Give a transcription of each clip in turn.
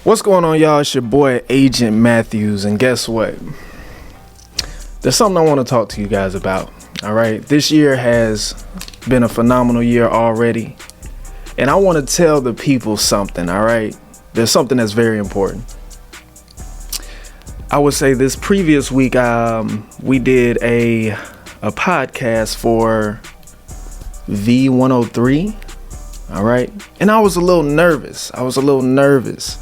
What's going on, y'all? It's your boy Agent Matthews, and guess what? There's something I want to talk to you guys about. All right, this year has been a phenomenal year already, and I want to tell the people something. All right, there's something that's very important. I would say this previous week, we did a podcast for V103. All right. And I was a little nervous.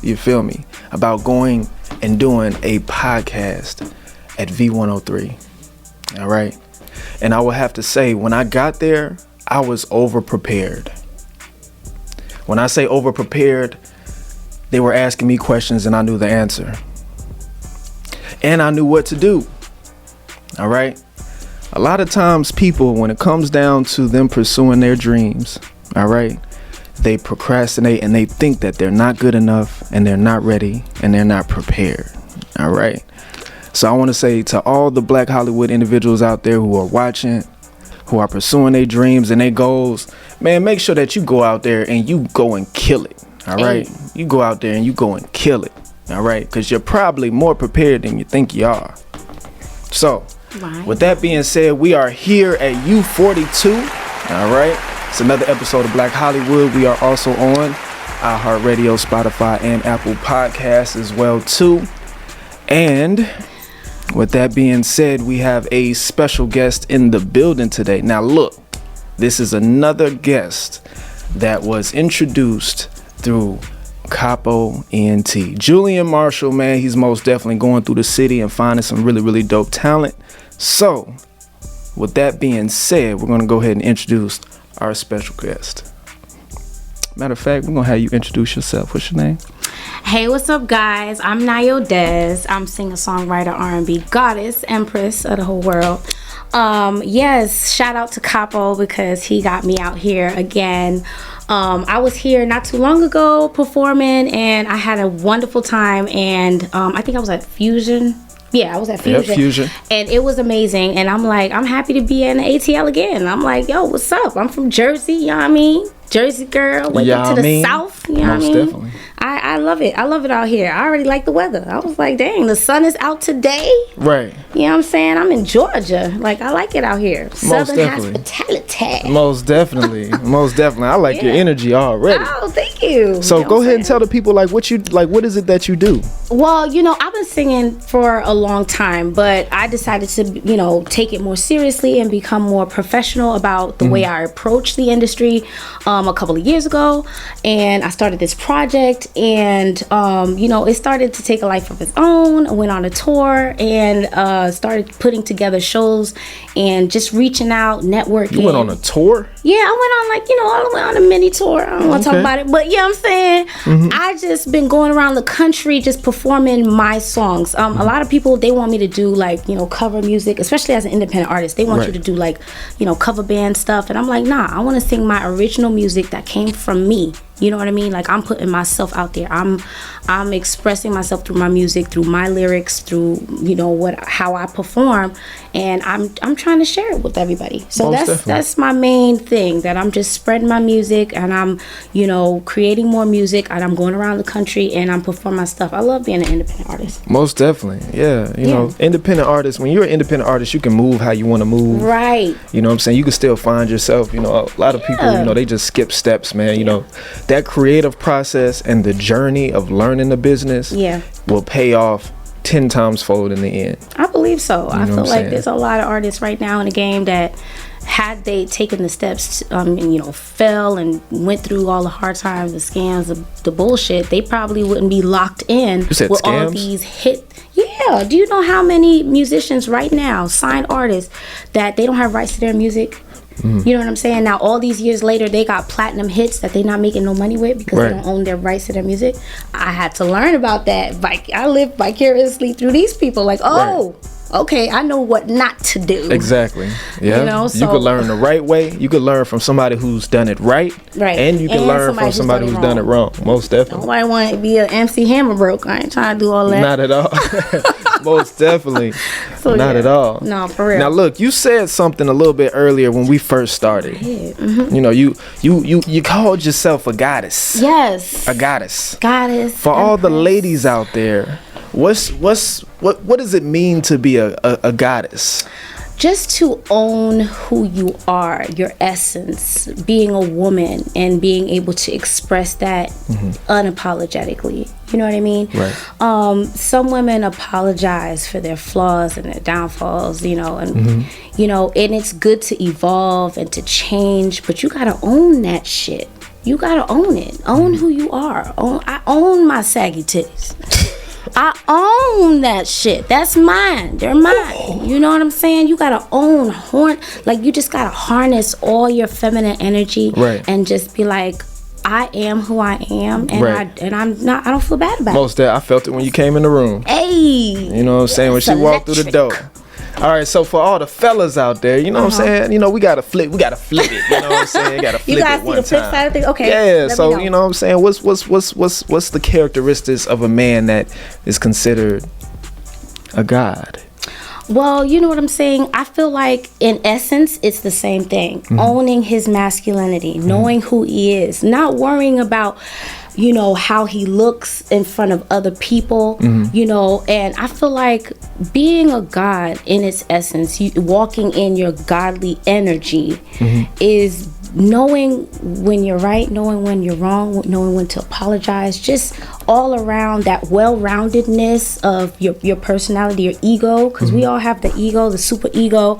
You feel me? About going and doing a podcast at V103. All right. And I would have to say, when I got there, I was over prepared. When I say over prepared, they were asking me questions and I knew the answer. And I knew what to do. All right. A lot of times people, when it comes down to them pursuing their dreams, all right, they procrastinate and they think that they're not good enough and they're not ready and they're not prepared. All right. So I want to say to all the Black Hollywood individuals out there who are watching, who are pursuing their dreams and their goals, man, make sure that you go out there and you go and kill it. All right. You go out there and you go and kill it. All right. Because you're probably more prepared than you think you are. So with that being said, we are here at U42. All right. It's another episode of Black Hollywood. We are also on iHeartradio, Spotify, and Apple Podcasts as well too. And with that being said, we have a special guest in the building today. Now look, this is another guest that was introduced through Capo ENT. Julian Marshall, man, he's most definitely going through the city and finding some really, really dope talent. So with that being said, we're going to go ahead and introduce our special guest. Matter of fact, we're gonna have you introduce yourself. What's your name? Hey, what's up, guys? I'm NAYODEZ. I'm singer, songwriter, R&B goddess, empress of the whole world. Yes, shout out to Capo because he got me out here again. I was here not too long ago performing, and I had a wonderful time. And I think I was at Fusion. Yeah, I was at Fusion. Yep, Fusion. And it was amazing. And I'm like, I'm happy to be in the ATL again. I'm like, yo, what's up? I'm from Jersey, you know what I mean? Jersey girl, wake up to the south, you know what I mean? Definitely. I love it. I love it out here. I already like the weather. I was like, dang, the sun is out today. Right. You know what I'm saying? I'm in Georgia. Like, I like it out here. Southern hospitality. Most definitely. Most definitely. I like your energy already. Oh, thank you. So go ahead and tell the people, like, what is it that you do? Well, you know, I've been singing for a long time, but I decided to, you know, take it more seriously and become more professional about the way I approach the industry a couple of years ago. And I started this project, and you know, it started to take a life of its own. I went on a tour and started putting together shows and just reaching out, networking. You went on a tour? Yeah, I went on, like, you know, all the way on a mini tour. I don't want to talk about it, but yeah, I'm saying I just been going around the country just performing my songs. A lot of people, they want me to do, like, you know, cover music, especially as an independent artist. They want you to do, like, you know, cover band stuff, and I'm like, nah, I want to sing my original music that came from me. You know what I mean? Like, I'm putting myself out there. I'm expressing myself through my music, through my lyrics, through, you know, how I perform, and I'm trying to share it with everybody. So that's my main thing, that I'm just spreading my music, and I'm, you know, creating more music, and I'm going around the country and I'm performing my stuff. I love being an independent artist. Most definitely. Yeah. You know, independent artists, when you're an independent artist, you can move how you want to move. Right. You know what I'm saying? You can still find yourself. You know, a lot of people, you know, they just skip steps, man. You know, that creative process and the journey of learning the business will pay off 10 times fold in the end. I believe so. I feel like there's a lot of artists right now in the game that, had they taken the steps, and, you know, fell and went through all the hard times, the scams, the bullshit, they probably wouldn't be locked in with scams? All these hit. Yeah. Do you know how many musicians right now, signed artists, that they don't have rights to their music? You know what I'm saying? Now, all these years later, they got platinum hits that they're not making no money with because they don't own their rights to their music. I had to learn about that. I live vicariously through these people. Like, okay, I know what not to do. Exactly. Yeah. You know, so you could learn the right way. You could learn from somebody who's done it right. And you can learn from somebody who's done it wrong. Most definitely. Nobody want to be an MC Hammer broke. I ain't trying to do all that. Not at all. Most definitely. So, Not at all. No, for real. Now look, you said something a little bit earlier when we first started. Mm-hmm. You know, you called yourself a goddess. Yes. A goddess. Goddess. For all the ladies out there, what does it mean to be a goddess? Just to own who you are, your essence, being a woman and being able to express that unapologetically. You know what I mean? Right. Some women apologize for their flaws and their downfalls, you know, and you know, and it's good to evolve and to change, but you gotta own that shit. You gotta own it. Own who you are. I own my saggy titties. I own that shit. That's mine. They're mine. You know what I'm saying? You gotta own like you just gotta harness all your feminine energy, right, and just be like, I am who I am, and right. I don't feel bad about Most it. I felt it when you came in the room. Hey, you know what I'm saying? When she walked through the door. All right, so for all the fellas out there, you know what I'm saying? You know, we gotta flip it. You know what I'm saying? Gotta flip you gotta it see one the flip time. side of things. Okay. Yeah, so you know what I'm saying? What's the characteristics of a man that is considered a god? Well, you know what I'm saying? I feel like in essence, it's the same thing. Owning his masculinity, knowing who he is, not worrying about, you know, how he looks in front of other people, you know, and I feel like being a god in its essence, walking in your godly energy is knowing when you're right, knowing when you're wrong, knowing when to apologize, just all around that well-roundedness of your personality, your ego, because we all have the ego, the super ego,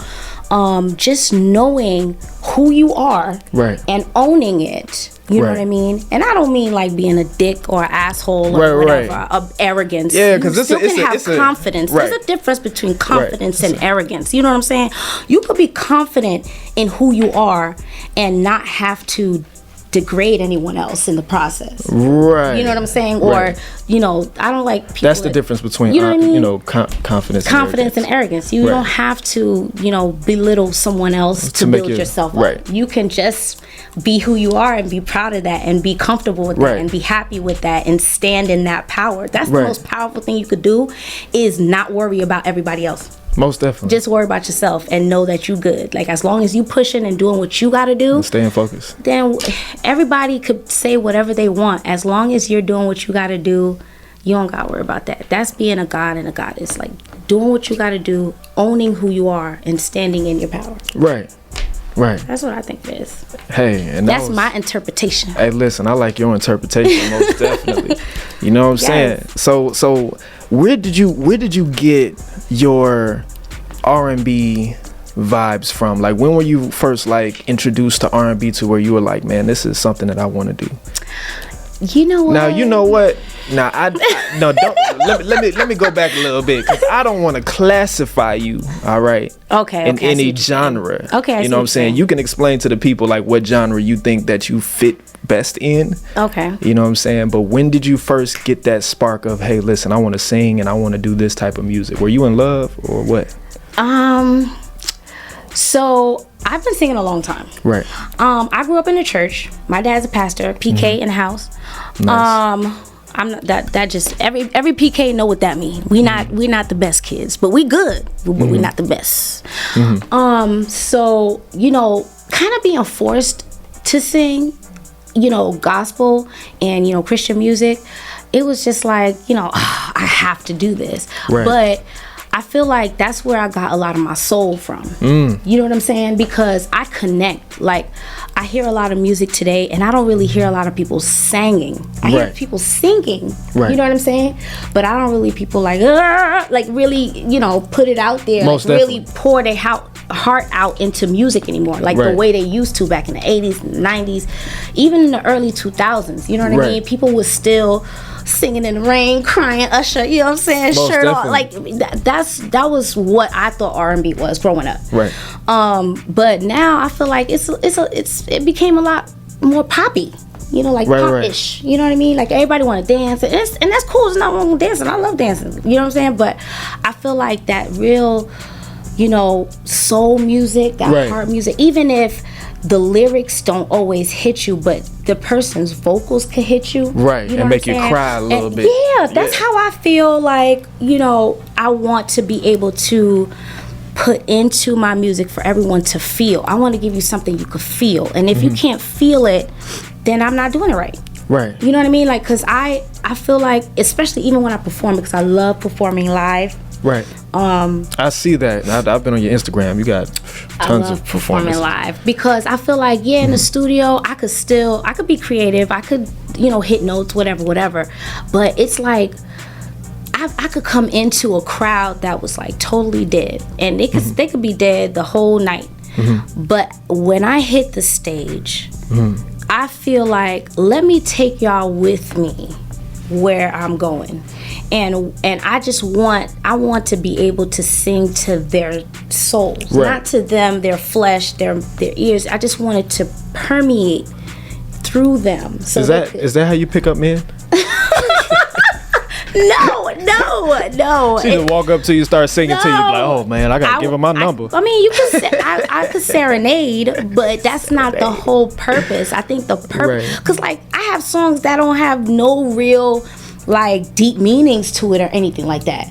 just knowing who you are, right, and owning it. You know what I mean? And I don't mean like being a dick or an asshole or whatever, of arrogance. Yeah, because you can have confidence. Right. There's a difference between confidence and arrogance. You know what I'm saying? You could be confident in who you are and not have to degrade anyone else in the process. Right. You know what I'm saying? Or, you know, I don't like people. That's the difference between, you know what I mean? You know, confidence and arrogance. You don't have to, you know, belittle someone else to build yourself up. Right. You can just be who you are and be proud of that and be comfortable with that and be happy with that and stand in that power. That's the most powerful thing you could do, is not worry about everybody else. Most definitely. Just worry about yourself and know that you good. Like, as long as you pushing and doing what you got to do, and staying focused, then everybody could say whatever they want. As long as you're doing what you got to do, you don't got to worry about that. That's being a god and a goddess. Like, doing what you got to do, owning who you are, and standing in your power. Right. Right. That's what I think it is. Hey, and that's my interpretation. Hey, listen, I like your interpretation most definitely. You know what I'm saying? So where did you get your R&B vibes from? Like, when were you first like introduced to R&B to where you were like, man, this is something that I want to do? You know what? Now, you know what? Now, no, don't. let me go back a little bit, because I don't want to classify you. All right. Okay. In any genre. Okay. You know what I'm saying? You can explain to the people like what genre you think that you fit best in. Okay. You know what I'm saying? But when did you first get that spark of, hey, listen, I want to sing and I want to do this type of music? Were you in love or what? So I've been singing a long time. Right. I grew up in the church. My dad's a pastor. PK in the house. Nice. I'm not that just every PK know what that means. We not the best kids, but we good. But we not the best. So, you know, kind of being forced to sing, you know, gospel and, you know, Christian music, it was just like, you know, I have to do this. Right. But I feel like that's where I got a lot of my soul from. You know what I'm saying? Because I connect. Like, I hear a lot of music today, and I don't really hear a lot of people singing. I hear people singing. Right. You know what I'm saying? But I don't really people like really, you know, put it out there. Most like, really pour their heart out into music anymore, like the way they used to back in the 80s and 90s, even in the early 2000s. You know what I mean? People was still singing in the rain, crying, Usher, you know what I'm saying? Most shirt off. definitely. Like that was what I thought R&B was growing up. Right. But now I feel like it became a lot more poppy. You know, like pop-ish. You know what I mean? Like, everybody want to dance, and that's cool. There's not wrong with dancing. I love dancing. You know what I'm saying? But I feel like that real, you know, soul music, that heart music, even if the lyrics don't always hit you, but the person's vocals could hit you, right, and make you cry a little bit. Yeah, that's how I feel like, you know, I want to be able to put into my music for everyone to feel. I want to give you something you could feel, and if you can't feel it, then I'm not doing it right. Right. You know what I mean? Like, because I feel like, especially even when I perform, because I love performing live. Right. I see that. I've been on your Instagram. You got tons of performances. Performing live, because I feel like, in the studio, I could be creative. I could, you know, hit notes, whatever. But it's like, I could come into a crowd that was like totally dead, and they could be dead the whole night. But when I hit the stage, I feel like, let me take y'all with me where I'm going, and I want to be able to sing to their souls, not to them, their flesh, their ears. I just want it to permeate through them. So is that how you pick up men? No. She just walk up to you, start singing to you, like, oh man, I gotta give her my number. I mean, you can. I could serenade, but that's not the whole purpose. I think the purpose, because like, I have songs that don't have no real, like, deep meanings to it or anything like that.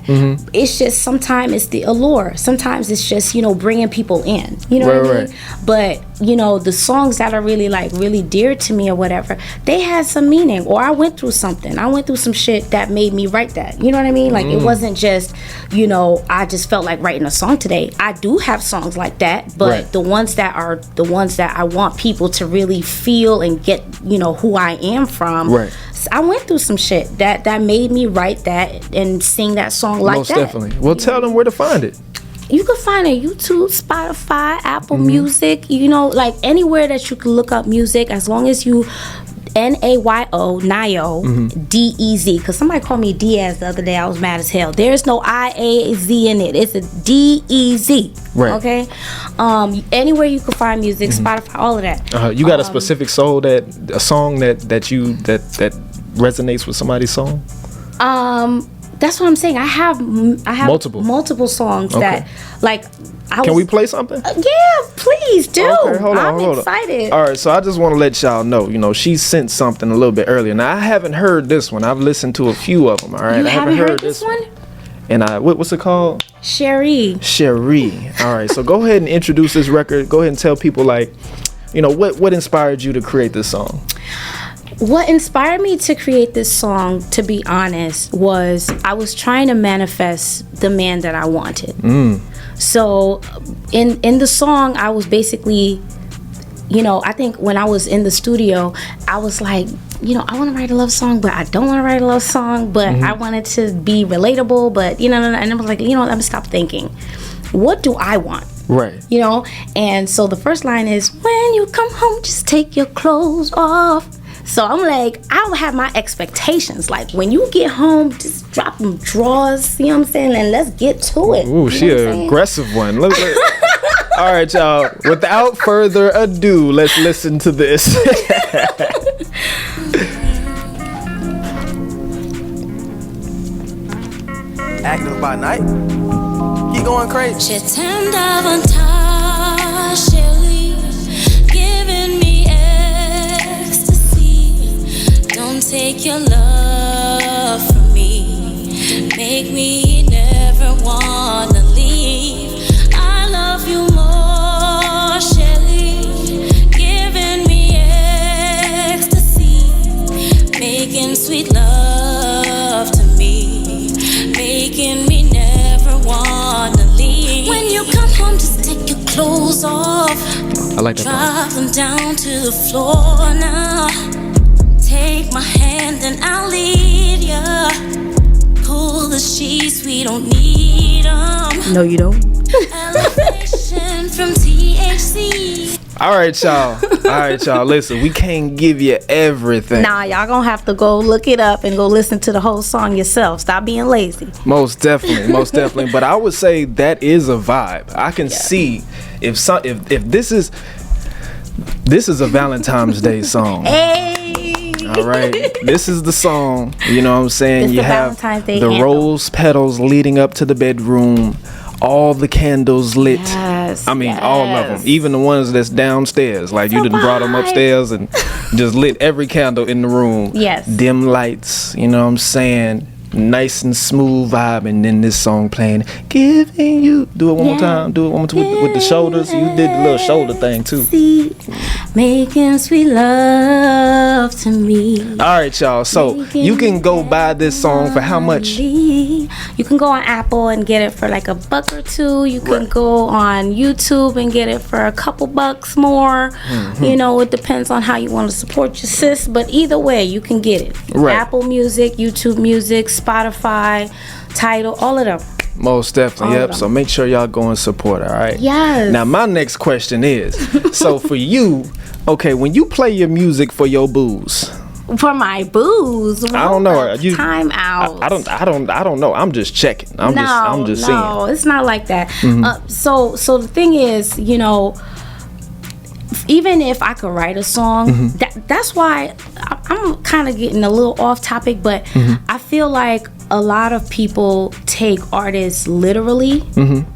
It's just, sometimes it's the allure. Sometimes it's just, you know, bringing people in. You know what I mean? But, you know, the songs that are really, like, really dear to me or whatever, they had some meaning, or I went through something. I went through some shit that made me write that. You know what I mean? Like, it wasn't just, you know, I just felt like writing a song today. I do have songs like that, but the ones that I want people to really feel and get, you know, who I am from. I went through some shit that made me write that and sing that song like Most that. definitely. Well, tell them where to find it. You can find it YouTube, Spotify, Apple Music, you know, like anywhere that you can look up music, as long as you NAYO, DEZ, because somebody called me Diaz the other day. I was mad as hell. There's no IAZ in it. It's a DEZ. Right. Okay. Anywhere you can find music, Spotify, all of that. You got a specific song that resonates with somebody's song? That's what I'm saying. I have multiple songs that, like, Can we play something? Yeah, please do. Okay, hold on. I'm excited. All right, so I just want to let y'all know, you know, she sent something a little bit earlier. Now, I haven't heard this one. I've listened to a few of them, all right? You haven't heard this one? And what's it called? Cherie. All right, so go ahead and introduce this record. Go ahead and tell people, like, you know, what inspired you to create this song? What inspired me to create this song, to be honest, was I was trying to manifest the man that I wanted. So in the song, I was basically, you know, I think when I was in the studio, I was like, you know, I want to write a love song, but I don't want to write a love song, but I wanted to be relatable, but, you know, and I was like, you know, let me stop thinking. What do I want? Right. You know? And so the first line is, when you come home, just take your clothes off. So I'm like, I'll have my expectations. Like, when you get home, just drop them drawers, you know what I'm saying? And let's get to it. Ooh, she an aggressive one. All right, y'all. Without further ado, let's listen to this. Active by night. Keep going crazy. Je t'aime davantage, chérie, giving me ecstasy. Don't take your love from me. Make me never wanna leave. I love you more, chérie, giving me ecstasy, making sweet love to me, making me never wanna leave. When you come home, just take your clothes off. I like that Drop them down to the floor now. Take my hand and I'll lead ya. Pull the sheets, we don't need them. No, you don't. Elevation from THC. All right, y'all. Listen, we can't give you everything. Nah, y'all gonna have to go look it up and go listen to the whole song yourself. Stop being lazy. Most definitely. But I would say that is a vibe. I can see if this is a Valentine's Day song. Hey. All right, this is the song. You know what I'm saying? It's you the have Valentine's Day the anthem. rose petals leading up to the bedroom. all the candles lit. Yes, I mean, all of them, even the ones that's downstairs. Like you done brought them upstairs and just lit every candle in the room. Yes. Dim lights, you know what I'm saying? Nice and smooth vibe, and then this song playing, giving you. Do it one more time. Do it one more time with the shoulders. You did the little shoulder thing too. See, making sweet love to me. All right, y'all. So you can go buy this song for how much? You can go on Apple and get it for like $1 or $2. You can go on YouTube and get it for a couple bucks more. You know, it depends on how you want to support your sis, but either way, you can get it. Right. Apple Music, YouTube Music, Spotify, Tidal, all of them. Most definitely, All yep. of them. So make sure y'all go and support, all right? Yes. Now, my next question is, so for you, okay, when you play your music for your booze, For my booze, I don't know. Time out. I don't know. I'm just checking. I'm just seeing. No, it's not like that. So the thing is, you know, even if I could write a song, that's why I'm kind of getting a little off topic, but I feel like a lot of people take artists literally,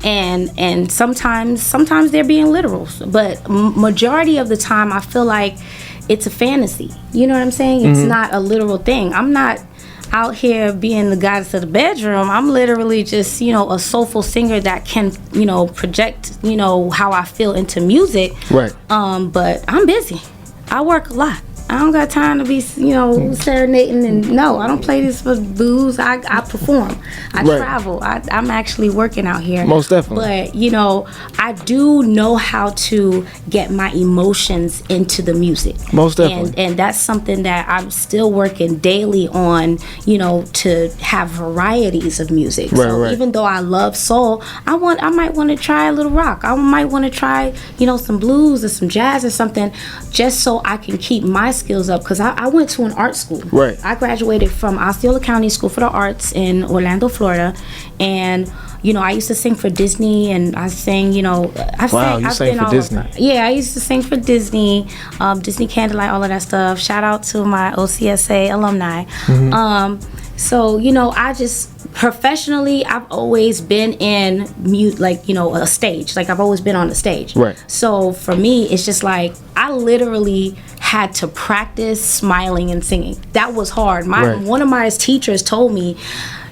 and sometimes they're being literal, but majority of the time I feel like it's a fantasy. You know what I'm saying? It's not a literal thing. I'm not out here being the goddess of the bedroom. I'm literally just, you know, a soulful singer that can, you know, project, you know, how I feel into music. Right. But I'm busy. I work a lot. I don't got time to be, you know, serenading, and no, I don't play this for booze. I perform. I travel. I'm actually working out here. Most definitely. But, you know, I do know how to get my emotions into the music. Most definitely. And that's something that I'm still working daily on, you know, to have varieties of music. So even though I love soul, I might want to try a little rock. I might want to try, you know, some blues or some jazz or something, just so I can keep my skills up, because I went to an art school. Right. I graduated from Osceola County School for the Arts in Orlando, Florida, and you know, I used to sing for Disney, and I sang, you know, you sang for Disney? Yeah, I used to sing for Disney, Disney Candlelight, all of that stuff. Shout out to my OCSA alumni. So, you know, I just professionally, I've always been in like, you know, a stage. Like, I've always been on the stage. Right. So for me, it's just like I literally had to practice smiling and singing. That was hard. One of my teachers told me,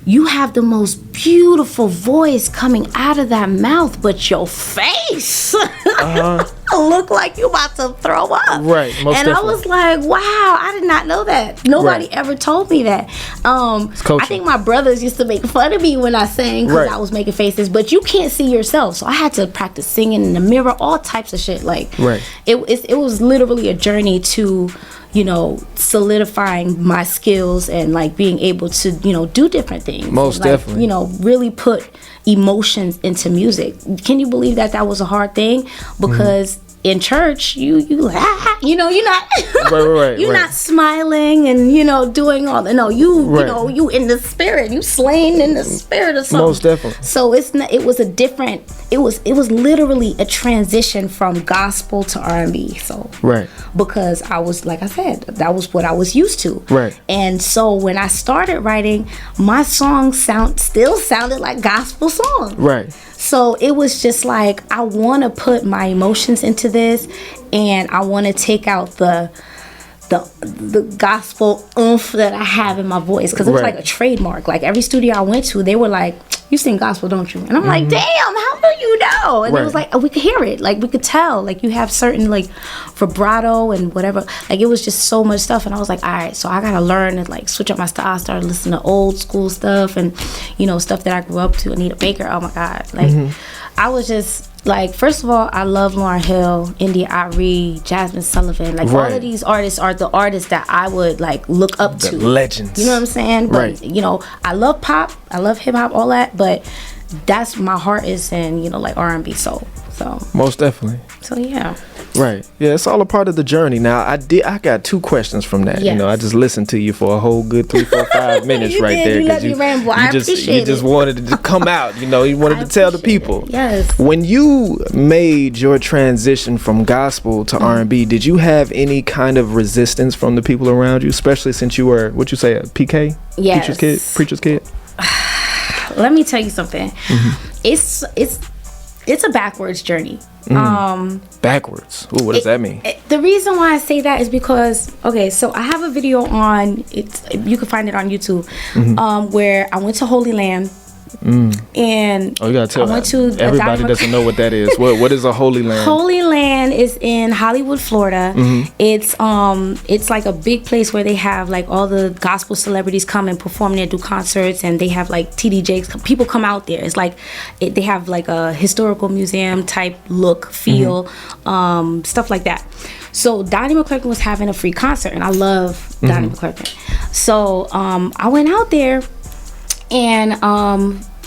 you have the most beautiful voice coming out of that mouth, but your face look like you about to throw up. Right, most and definitely. I was like, wow, I did not know that. Nobody ever told me that. I think my brothers used to make fun of me when I sang, because I was making faces, but you can't see yourself. So I had to practice singing in the mirror, all types of shit. Like, it was literally a journey to, you know, solidifying my skills and like being able to, you know, do different things. Most like, definitely. You know, really put emotions into music. Can you believe that was a hard thing? Because in church, you know, you're not you're not smiling and, you know, doing all the you know, you in the spirit, you slain in the spirit or something. Most definitely. So it was literally a transition from gospel to R&B. So because I was, like I said, that was what I was used to. And so when I started writing, my songs still sounded like gospel songs. So it was just like, I want to put my emotions into this, and I want to take out the gospel oomph that I have in my voice, because it was like a trademark. Like, every studio I went to, they were like, you sing gospel, don't you? And I'm like, damn, how do you know? And it was like, we could hear it. Like, we could tell. Like, you have certain, like, vibrato and whatever. Like, it was just so much stuff. And I was like, all right, so I got to learn and, like, switch up my style. I started listening to old school stuff and, you know, stuff that I grew up to. Anita Baker, oh, my God. Like, I was just... Like, first of all, I love Lauryn Hill, India Arie, Jasmine Sullivan. Like, all of these artists are the artists that I would, like, look up to. Legends. You know what I'm saying? But, you know, I love pop, I love hip hop, all that. But that's, my heart is in, you know, like, R&B soul. So most definitely. So yeah. Yeah, it's all a part of the journey. Now, I got 2 questions from that. Yes. You know, I just listened to you for a whole good 3, 4, 5 minutes You right did. there. You let me ramble. I appreciate you just it. wanted it to come out. You know, you wanted to tell the people. Yes. When you made your transition from gospel to R&B, did you have any kind of resistance from the people around you, especially since you were, what you say, a PK? Yes. Preacher's kid? Let me tell you something. it's a backwards journey. Backwards. Ooh, what does that mean? The reason why I say that is because, okay, so I have a video on, you can find it on YouTube, where I went to Holy Land. And you gotta tell I went to everybody doesn't know what that is. What is a Holy Land? Holy Land is in Hollywood, Florida. It's like a big place where they have like all the gospel celebrities come and perform there, do concerts, and they have like TDJs. People come out there. It's like they have like a historical museum type look, feel, stuff like that. So Donnie McClurkin was having a free concert, and I love Donnie McClurkin. So I went out there. And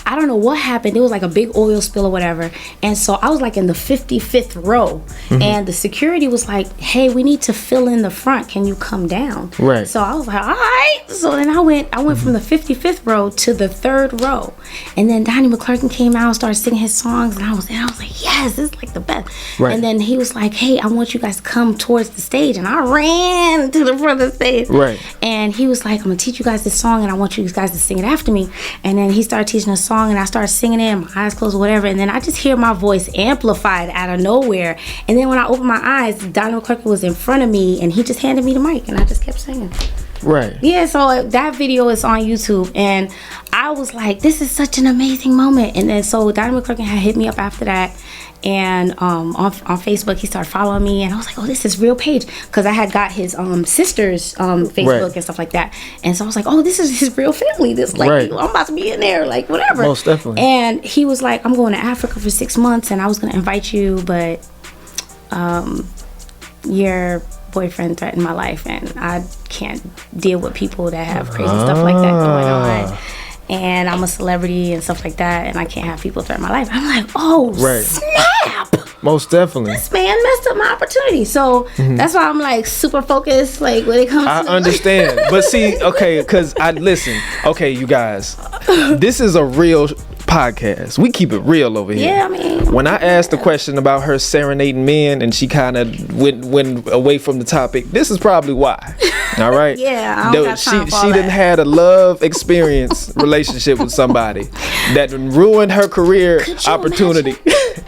I don't know what happened. There was like a big oil spill or whatever. And so I was like in the 55th row. And the security was like, hey, we need to fill in the front. Can you come down? Right. So I was like, all right. So then I went from the 55th row to the 3rd row. And then Donnie McClurkin came out and started singing his songs. And I was like, yes, this is like the best. Right. And then he was like, hey, I want you guys to come towards the stage. And I ran to the front of the stage. Right. And he was like, I'm going to teach you guys this song. And I want you guys to sing it after me. And then he started teaching a song. And I started singing it, and my eyes closed or whatever, and then I just hear my voice amplified out of nowhere. And then when I opened my eyes, Donnie McClurkin was in front of me, and he just handed me the mic, and I just kept singing. Right. Yeah, so that video is on YouTube, and I was like, this is such an amazing moment. And then so Donnie McClurkin had hit me up after that, and on Facebook he started following me, and I was like, oh, this is real page, because I had got his sister's Facebook and stuff like that. And so I was like, oh, this is his real family. This like I'm about to be in there, like whatever. Most definitely. And he was like, I'm going to Africa for 6 months, and I was going to invite you, but your boyfriend threatened my life, and I can't deal with people that have crazy stuff like that going on. And I'm a celebrity and stuff like that, and I can't have people threaten my life. I'm like, oh, snap. Most definitely. This man messed up my opportunity. So that's why I'm like super focused, like when it comes to... I understand. But see, okay, because okay, you guys, this is a real podcast. We keep it real over here. Yeah, I mean... When I asked the question about her serenading men and she kind of went away from the topic, this is probably why. All right? Yeah, I don't got time for all she didn't had a love experience relationship with somebody that ruined her career opportunity.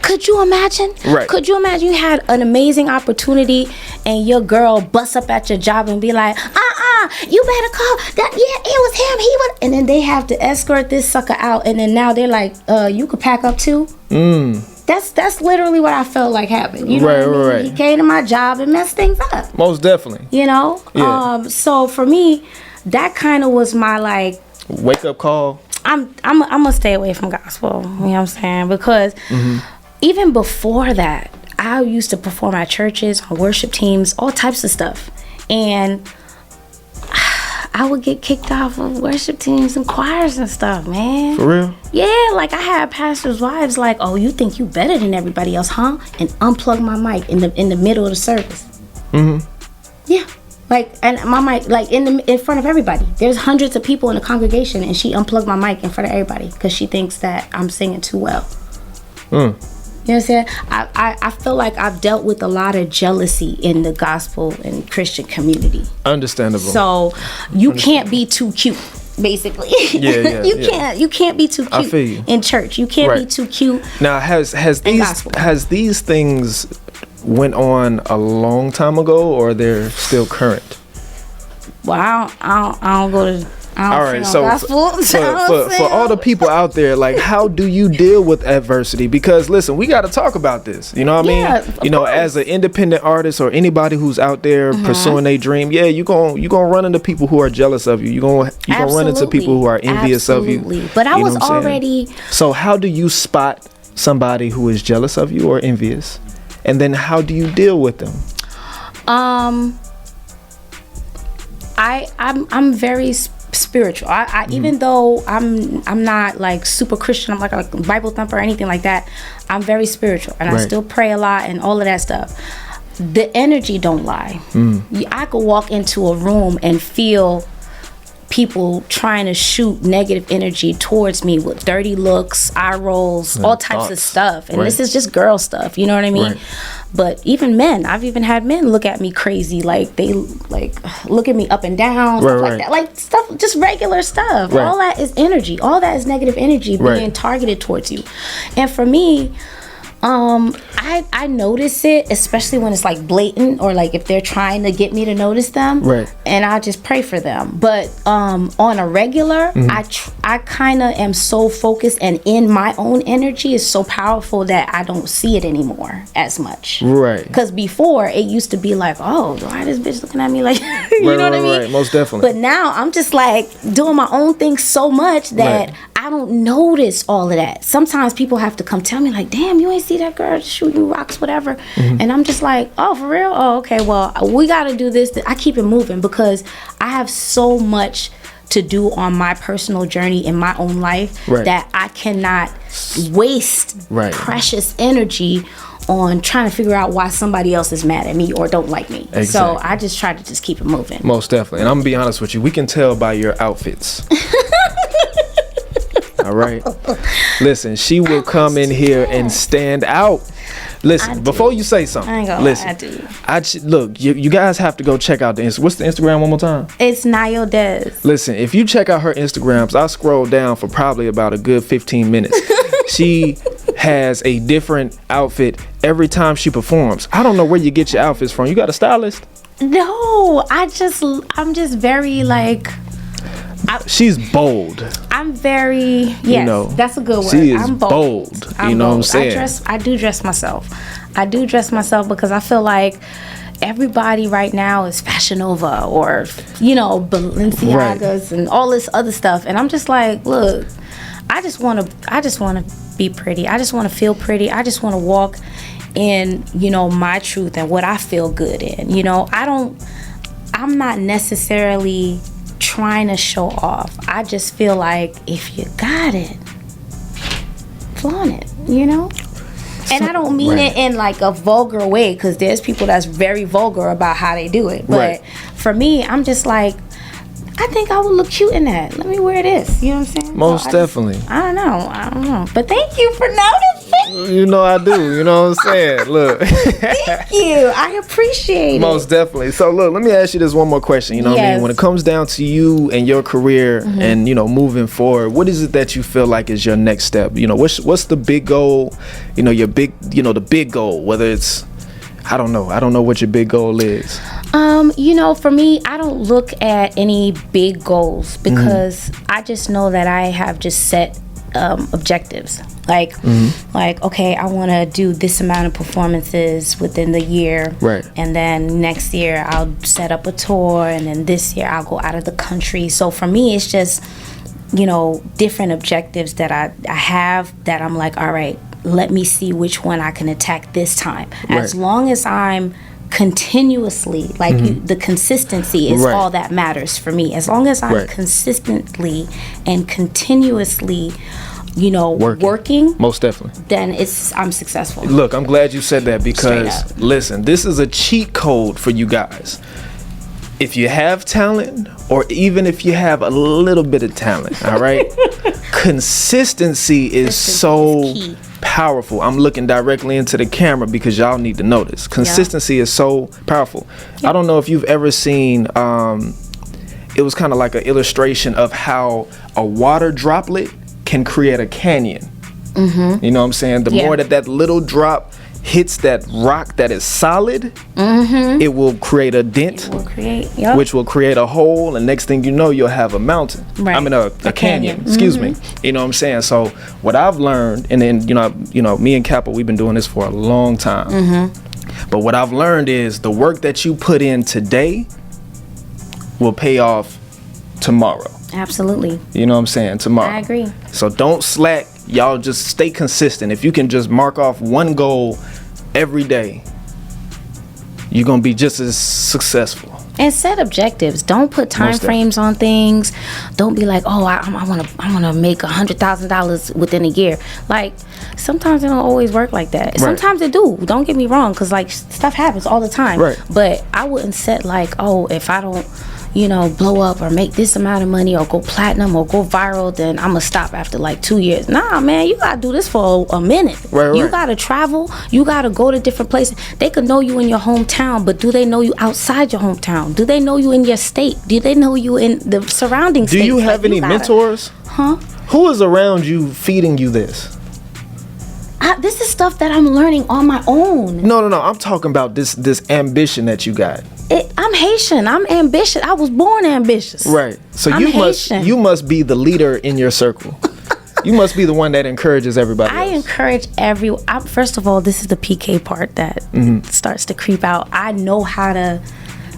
Could you imagine? Right. Could you imagine you had an amazing opportunity and your girl busts up at your job and be like, you better call that. Yeah, it was him. He would. And then they have to escort this sucker out, and then now they're like, you could pack up too. That's literally what I felt like happened. You know what I mean? Right. He came to my job and messed things up. Most definitely. You know? Yeah. So for me, that kind of was my like wake up call. I'm gonna stay away from gospel. You know what I'm saying? Because even before that, I used to perform at churches, on worship teams, all types of stuff, and I would get kicked off of worship teams and choirs and stuff, man. For real? Yeah, like I had pastors' wives like, oh, you think you better than everybody else, huh? And unplug my mic in the middle of the service. Yeah. Like, and my mic, like in front of everybody. There's hundreds of people in the congregation, and she unplugged my mic in front of everybody because she thinks that I'm singing too well. You know what I'm saying? I feel like I've dealt with a lot of jealousy in the gospel and Christian community. Understandable. So you can't be too cute, basically. Yeah, you can't be too cute I feel you. in church. You can't be too cute. Now has these things went on a long time ago, or they're still current? Well, I don't go to. All right, so for all the people out there, like, how do you deal with adversity? Because listen, we got to talk about this. You know what I mean? You know, as an independent artist or anybody who's out there pursuing their dream, you gonna run into people who are jealous of you. You gonna run into people who are envious of you. But I was already. So how do you spot somebody who is jealous of you or envious, and then how do you deal with them? I'm very spiritual. I even though I'm not like super Christian, I'm like a Bible thumper or anything like that, I'm very spiritual, and I still pray a lot and all of that stuff. The energy don't lie. I could walk into a room and feel people trying to shoot negative energy towards me with dirty looks, eye rolls, all types of stuff. And this is just girl stuff, you know what I mean? But even men, I've even had men look at me crazy, like they like look at me up and down, stuff like that, like stuff, just regular stuff. All that is energy. All that is negative energy being targeted towards you. And for me, I notice it, especially when it's like blatant, or like if they're trying to get me to notice them, and I just pray for them. But on a regular, I kind of am so focused, and in my own energy is so powerful that I don't see it anymore as much. Because before it used to be like, oh, why this bitch looking at me like, you know what I mean? Most definitely. But now I'm just like doing my own thing so much that I don't notice all of that. Sometimes people have to come tell me like, damn, you ain't see that girl shooting rocks, whatever. And I'm just like, oh, for real? Oh, okay, well, we got to do this. I keep it moving because I have so much to do on my personal journey in my own life that I cannot waste precious energy on trying to figure out why somebody else is mad at me or don't like me. So I just try to just keep it moving. Most definitely. And I'm gonna be honest with you, we can tell by your outfits. All right. Listen, she will come in here and stand out. Listen, before you say something, I ain't gonna lie, I do. Look, you guys have to go check out the what's the Instagram one more time? It's NAYODEZ. Listen, if you check out her Instagrams, I scroll down for probably about a good 15 minutes. She has a different outfit every time she performs. I don't know where you get your outfits from. You got a stylist? No, I'm just very like. She's bold. I'm very that's a good word. She is I'm bold. You know what I'm saying? I do dress myself. Because I feel like everybody right now is Fashion Nova or Balenciagas and all this other stuff, and I'm just like, look, I just want to be pretty. I just want to feel pretty. I just want to walk in my truth and what I feel good in. I'm not necessarily trying to show off. I just feel like if you got it, flaunt it, And I don't mean it in like a vulgar way, because there's people that's very vulgar about how they do it. But for me, I'm just like, I think I would look cute in that. Let me wear this. You know what I'm saying? Most definitely. I don't know. But thank you for noticing. I do. You know what I'm saying? Look. Thank you. I appreciate it. Most definitely. So look, let me ask you this one more question. You know what I mean? When it comes down to you and your career and, moving forward, what is it that you feel like is your next step? What's the big goal? Your big, the big goal, whether it's, I don't know what your big goal is. For me, I don't look at any big goals because I just know that I have just set objectives. Like, okay, I want to do this amount of performances within the year. And then next year I'll set up a tour, and then this year I'll go out of the country. So for me, it's just, different objectives that I have that I'm like, all right, let me see which one I can attack this time. As long as I'm continuously, the consistency is all that matters for me. As long as I'm consistently and continuously, working, most definitely, then I'm successful. Look, I'm glad you said that, because listen, this is a cheat code for you guys. If you have talent, or even if you have a little bit of talent, all right, consistency is so powerful. I'm looking directly into the camera because y'all need to know this. Consistency is so powerful. I don't know if you've ever seen, it was kind of like an illustration of how a water droplet can create a canyon. You know what I'm saying? The more that little drop hits that rock that is solid, it will create a dent, which will create a hole, and next thing you know, you'll have a mountain. I mean a canyon. Excuse me. You know what I'm saying? So what I've learned, and then me and Kappa, we've been doing this for a long time. But what I've learned is the work that you put in today will pay off tomorrow. Absolutely. You know what I'm saying? Tomorrow. I agree. So don't slack. Y'all just stay consistent. If you can just mark off one goal every day, you're going to be just as successful. And set objectives. Don't put time frames on things. Don't be like, oh, I want to make $100,000 within a year. Like, sometimes it don't always work like that. Sometimes it do. Don't get me wrong, because like stuff happens all the time. But I wouldn't set like, oh, if I don't blow up or make this amount of money or go platinum or go viral, then I'm gonna stop after like 2 years. Nah, man, you gotta do this for a minute. Right. You gotta travel. You gotta go to different places. They could know you in your hometown, but do they know you outside your hometown? Do they know you in your state? Do they know you in the surrounding states? Do you have any mentors? Huh? Who is around you feeding you this? This is stuff that I'm learning on my own. No. I'm talking about this ambition that you got. I'm Haitian. I'm ambitious. I was born ambitious. Right. So I'm Haitian. you must be the leader in your circle. You must be the one that encourages everybody else. I encourage everyone. First of all, this is the PK part that starts to creep out. I know how to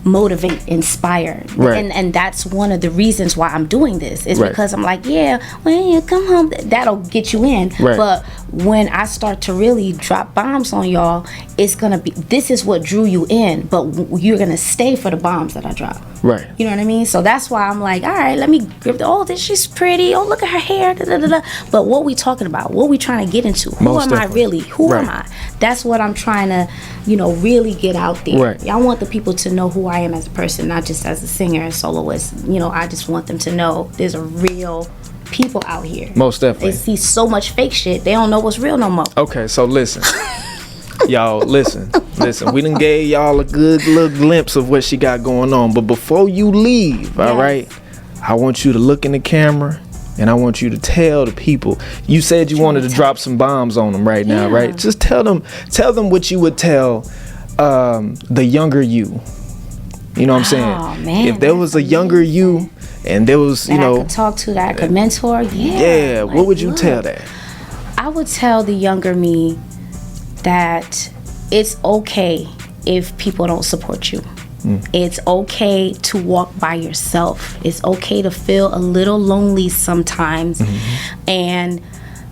motivate, inspire, right. and that's one of the reasons why I'm doing this is right. because I'm like, yeah, when you come home, that'll get you in. Right. But when I start to really drop bombs on y'all, it's gonna be, this is what drew you in, but you're gonna stay for the bombs that I drop. Right. You know what I mean? So that's why I'm like, all right, let me grip this, she's pretty, oh, look at her hair, da, da, da, da. But what we talking about? What we trying to get into? Who am I really? Who am I? That's what I'm trying to, really get out there. Right. I want the people to know who I am as a person, not just as a singer and soloist. I just want them to know there's a real people out here. Most definitely. They see so much fake shit, they don't know what's real no more. Okay, so listen. Y'all, listen. We done gave y'all a good little glimpse of what she got going on. But before you leave, all right, I want you to look in the camera and I want you to tell the people. You said you wanted to drop some bombs on them right now, right? Just tell them what you would tell the younger you. You know what I'm saying? Oh, man, if there was a younger you and there was, I could talk to, that I could mentor, yeah, what would you tell that? I would tell the younger me that it's okay if people don't support you. It's okay to walk by yourself. It's okay to feel a little lonely sometimes, and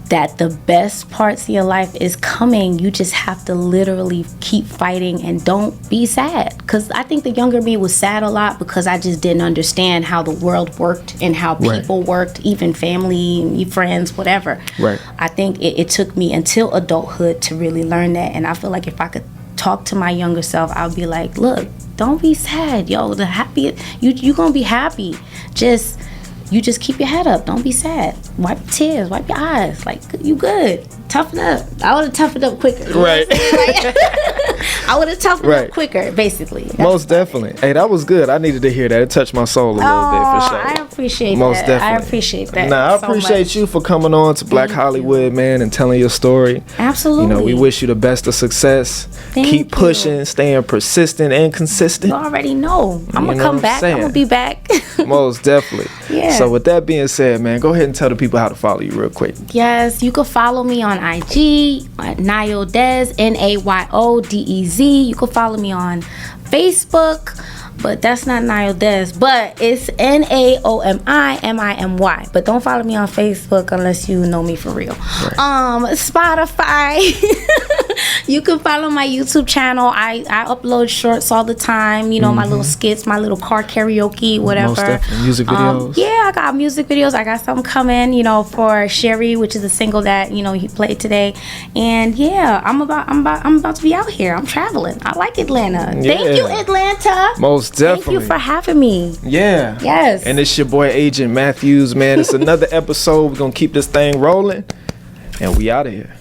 that the best parts of your life is coming. You just have to literally keep fighting and don't be sad. Because I think the younger me was sad a lot because I just didn't understand how the world worked and how people worked, even family, friends, whatever. Right. I think it took me until adulthood to really learn that. And I feel like if I could talk to my younger self, I would be like, look, don't be sad, yo. The happiest, you gonna be happy. You just keep your head up. Don't be sad. Wipe your tears. Wipe your eyes. Like, you good. Toughen up. I would have toughened up quicker. Right. I would have toughened up quicker, basically. Most definitely. Hey, that was good. I needed to hear that. It touched my soul a little bit, for sure. I appreciate that. Most definitely. I appreciate that. Nah, I appreciate you for coming on to BlackHollywood, man, and telling your story. Absolutely. We wish you the best of success. Keep pushing, staying persistent and consistent. You already know. I'm going to come back. I'm going to be back. Most definitely. Yeah. So with that being said, man, go ahead and tell the people how to follow you real quick. Yes, you can follow me on IG at NAYODEZ, NAYODEZ. You can follow me on Facebook, but that's not NAYODEZ, but it's NAOMIMIMY. But don't follow me on Facebook unless you know me for real. Right. Spotify. You can follow my YouTube channel. I upload shorts all the time. My little skits, my little car karaoke, whatever. Most definitely. Music videos. I got music videos. I got something coming, for Sherry, which is a single that he played today. And I'm about to be out here. I'm traveling. I like Atlanta. Yeah. Thank you, Atlanta. Most definitely. Thank you for having me. Yeah. Yes. And it's your boy Agent Matthews, man. It's another episode. We're gonna keep this thing rolling, and we out of here.